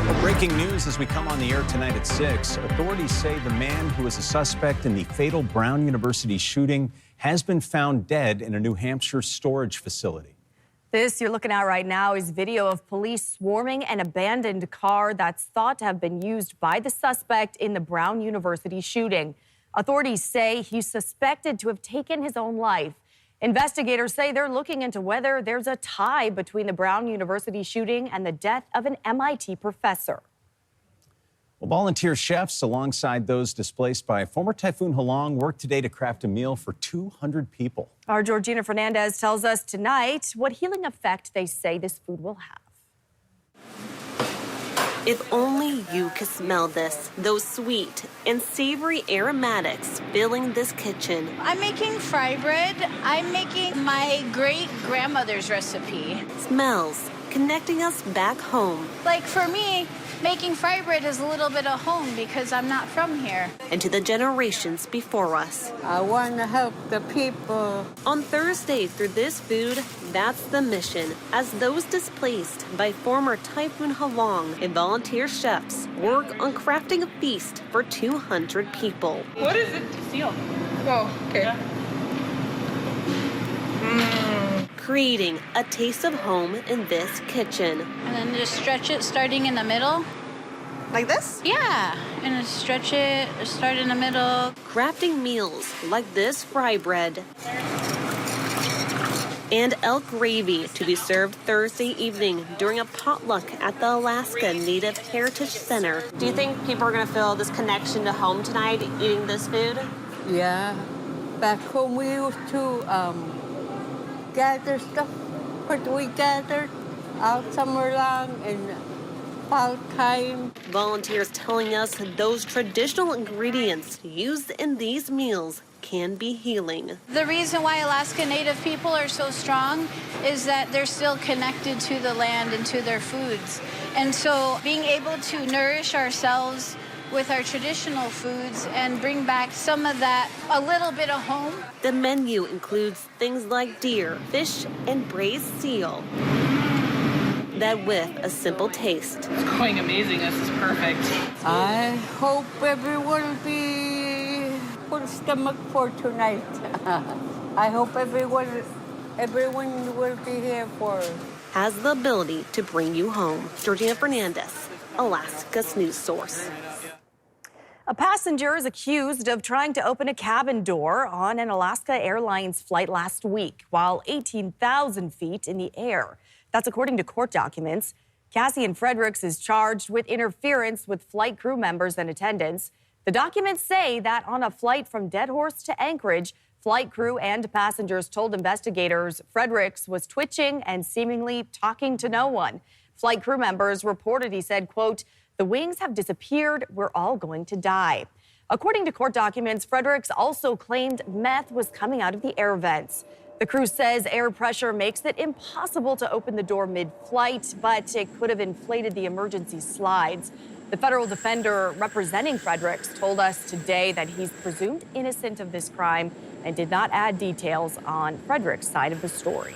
Well, breaking news as we come on the air tonight at 6. Authorities say the man who is a suspect in the fatal Brown University shooting has been found dead in a New Hampshire storage facility. This you're looking at right now is video of police swarming an abandoned car that's thought to have been used by the suspect in the Brown University shooting. Authorities say he's suspected to have taken his own life. Investigators say they're looking into whether there's a tie between the Brown University shooting and the death of an MIT professor. Well, volunteer chefs alongside those displaced by former Typhoon Halong worked today to craft a meal for 200 people. Our Georgina Fernandez tells us tonight what healing effect they say this food will have. If only you could smell this, those sweet and savory aromatics filling this kitchen. I'm making fry bread. I'm making my great-grandmother's recipe. Smells connecting us back home. Like for me, making fry bread is a little bit of home because I'm not from here. And to the generations before us. I want to help the people. On Thursday, through this food, that's the mission. As those displaced by former Typhoon Halong and volunteer chefs work on crafting a feast for 200 people. What is it to seal? Oh, okay. Yeah. Creating a taste of home in this kitchen. And then just stretch it starting in the middle. Like this? Yeah, and then stretch it, start in the middle. Crafting meals like this fry bread. And elk gravy to be served Thursday evening during a potluck at the Alaska Native Heritage Center. Do you think people are going to feel this connection to home tonight eating this food? Yeah. Back home we used to gather stuff, but we gathered out somewhere long in fall time. Volunteers telling us those traditional ingredients used in these meals can be healing. The reason why Alaska Native people are so strong is that they're still connected to the land and to their foods. And so being able to nourish ourselves with our traditional foods and bring back some of that, a little bit of home. The menu includes things like deer, fish, and braised seal. That with a simple taste. It's going amazing. This is perfect. I hope everyone will be full stomach for tonight. I hope everyone will be here for. Has the ability to bring you home. Georgina Fernandez, Alaska's news source. A passenger is accused of trying to open a cabin door on an Alaska Airlines flight last week while 18,000 feet in the air. That's according to court documents. Cassian Fredericks is charged with interference with flight crew members and attendants. The documents say that on a flight from Deadhorse to Anchorage, flight crew and passengers told investigators Fredericks was twitching and seemingly talking to no one. Flight crew members reported he said, quote, "The wings have disappeared. We're all going to die." According to court documents, Fredericks also claimed meth was coming out of the air vents. The crew says air pressure makes it impossible to open the door mid-flight, but it could have inflated the emergency slides. The federal defender representing Fredericks told us today that he's presumed innocent of this crime and did not add details on Fredericks' side of the story.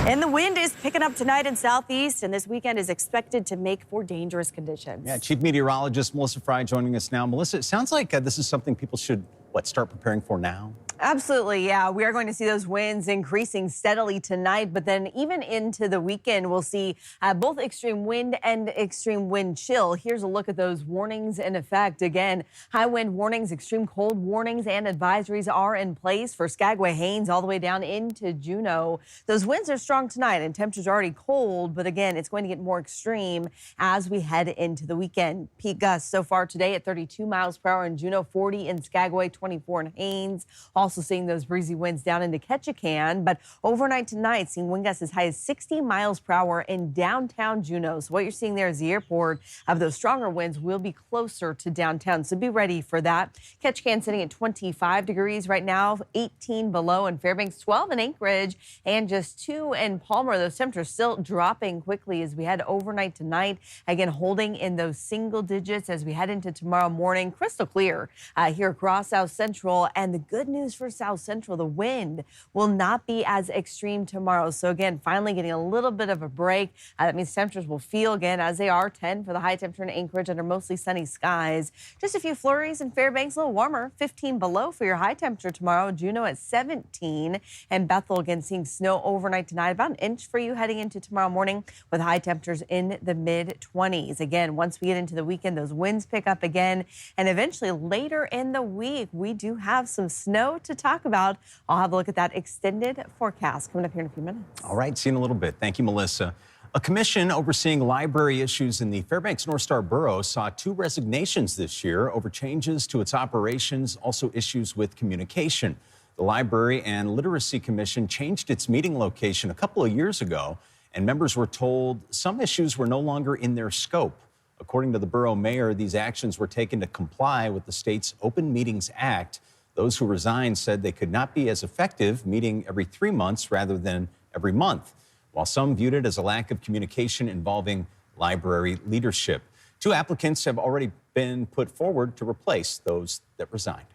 And the wind is picking up tonight in southeast, and this weekend is expected to make for dangerous conditions. Yeah, Chief Meteorologist Melissa Fry joining us now. Melissa, it sounds like this is something people should, start preparing for now? Absolutely, yeah. We are going to see those winds increasing steadily tonight, but then even into the weekend, we'll see both extreme wind and extreme wind chill. Here's a look at those warnings in effect. Again, high wind warnings, extreme cold warnings, and advisories are in place for Skagway, Haines, all the way down into Juneau. Those winds are strong tonight, and temperatures are already cold, but again, it's going to get more extreme as we head into the weekend. Peak gusts so far today at 32 miles per hour in Juneau, 40 in Skagway, 24 in Haines. Also seeing those breezy winds down into Ketchikan, but overnight tonight, seeing wind gusts as high as 60 miles per hour in downtown Juneau. So what you're seeing there is the airport of those stronger winds will be closer to downtown. So be ready for that. Ketchikan sitting at 25 degrees right now, 18 below in Fairbanks, 12 in Anchorage, and just 2 in Palmer. Those temperatures still dropping quickly as we head overnight tonight. Again, holding in those single digits as we head into tomorrow morning. Crystal clear here across South Central. And the good news for for South Central, the wind will not be as extreme tomorrow. So again, finally getting a little bit of a break. That means temperatures will feel again as they are, 10 for the high temperature in Anchorage under mostly sunny skies. Just a few flurries in Fairbanks, a little warmer, 15 below for your high temperature tomorrow. Juneau at 17, and Bethel again seeing snow overnight tonight, about an inch for you heading into tomorrow morning with high temperatures in the mid-20s. Again, once we get into the weekend, those winds pick up again, and eventually later in the week, we do have some snow to talk about. I'll have a look at that extended forecast coming up here in a few minutes. All right, see you in a little bit. Thank you, Melissa. A commission overseeing library issues in the Fairbanks North Star Borough saw 2 resignations this year over changes to its operations, also issues with communication. The Library and Literacy Commission changed its meeting location a couple of years ago, and members were told some issues were no longer in their scope. According to the borough mayor, these actions were taken to comply with the state's Open Meetings Act. Those who resigned said they could not be as effective meeting every 3 months rather than every month, while some viewed it as a lack of communication involving library leadership. 2 applicants have already been put forward to replace those that resigned.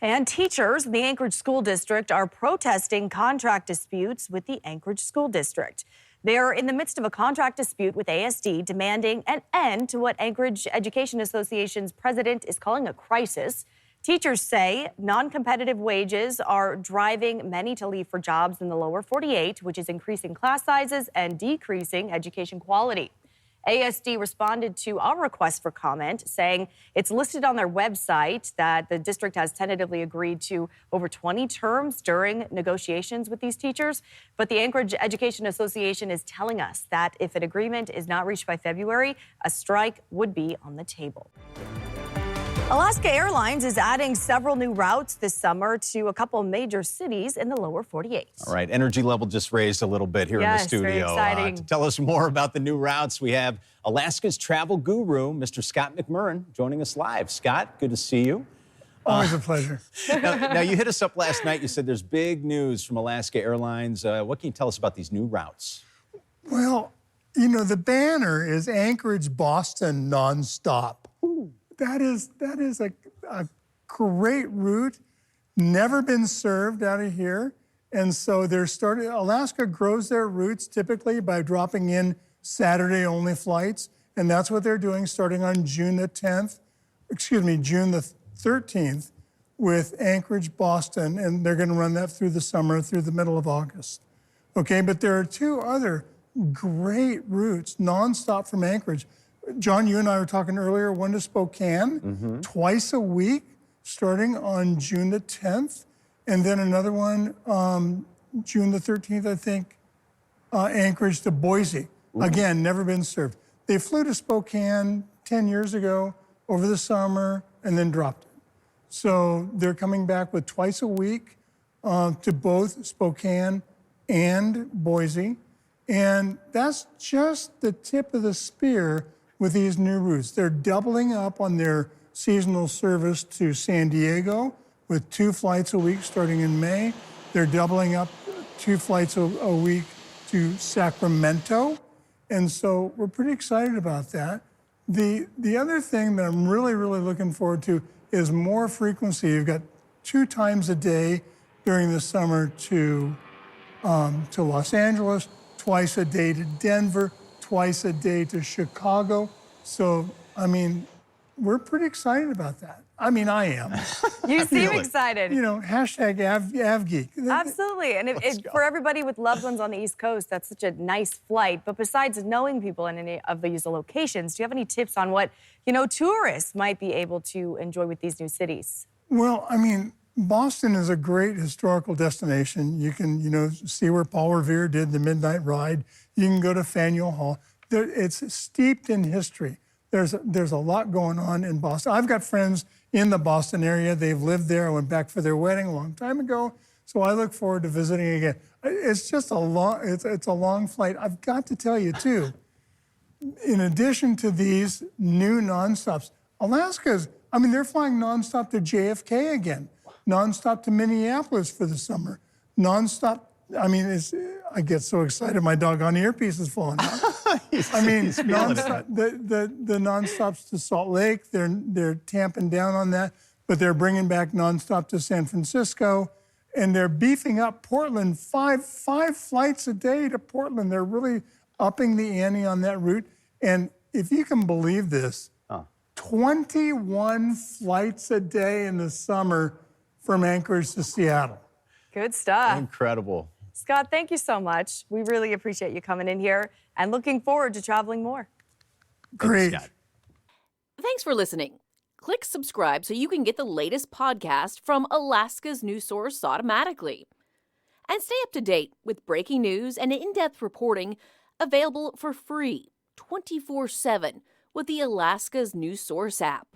And teachers in the Anchorage School District are protesting contract disputes with the Anchorage School District. They are in the midst of a contract dispute with ASD demanding an end to what Anchorage Education Association's president is calling a crisis. Teachers say non-competitive wages are driving many to leave for jobs in the lower 48, which is increasing class sizes and decreasing education quality. ASD responded to our request for comment, saying it's listed on their website that the district has tentatively agreed to over 20 terms during negotiations with these teachers. But the Anchorage Education Association is telling us that if an agreement is not reached by February, a strike would be on the table. Alaska Airlines is adding several new routes this summer to a couple major cities in the lower 48. All right, energy level just raised a little bit here in the studio. Very exciting. To tell us more about the new routes, we have Alaska's travel guru, Mr. Scott McMurran, joining us live. Scott, good to see you. Always a pleasure. Now, you hit us up last night. You said there's big news from Alaska Airlines. What can you tell us about these new routes? Well, you know, the banner is Anchorage-Boston nonstop. Ooh. That is a great route, never been served out of here. And so Alaska grows their routes typically by dropping in Saturday-only flights. And that's what they're doing starting on June the 13th with Anchorage, Boston. And they're going to run that through the summer, through the middle of August. Okay, but there are 2 other great routes nonstop from Anchorage. John, you and I were talking earlier, one to Spokane, twice a week, starting on June the 10th, and then another one, June the 13th, I think, Anchorage to Boise. Ooh. Again, never been served. They flew to Spokane 10 years ago over the summer and then dropped it. So they're coming back with twice a week to both Spokane and Boise. And that's just the tip of the spear with these new routes. They're doubling up on their seasonal service to San Diego with 2 flights a week starting in May. They're doubling up 2 flights a week to Sacramento. And so we're pretty excited about that. The other thing that I'm really, really looking forward to is more frequency. You've got 2 times a day during the summer to Los Angeles, twice a day to Denver, twice a day to Chicago. So, I mean, we're pretty excited about that. I mean, I am. You seem excited. You know, hashtag AvGeek. Absolutely. And for everybody with loved ones on the East Coast, that's such a nice flight. But besides knowing people in any of these locations, do you have any tips on what, tourists might be able to enjoy with these new cities? Well, I mean, Boston is a great historical destination. You can, see where Paul Revere did the Midnight Ride. You can go to Faneuil Hall. It's steeped in history. There's a lot going on in Boston. I've got friends in the Boston area. They've lived there. I went back for their wedding a long time ago. So I look forward to visiting again. It's just a long flight. I've got to tell you, too, in addition to these new nonstops, they're flying nonstop to JFK again, nonstop to Minneapolis for the summer, nonstop. I get so excited, my doggone earpiece is falling out. Nonstop, the nonstops to Salt Lake, they're tamping down on that. but they're bringing back nonstop to San Francisco, and they're beefing up Portland, five flights a day to Portland. They're really upping the ante on that route. And if you can believe this, 21 flights a day in the summer from Anchorage to Seattle. Good stuff. Incredible. Scott, thank you so much. We really appreciate you coming in here and looking forward to traveling more. Great. Thanks, Scott. Thanks for listening. Click subscribe so you can get the latest podcast from Alaska's news source automatically. And stay up to date with breaking news and in-depth reporting available for free 24/7 with the Alaska's news source app.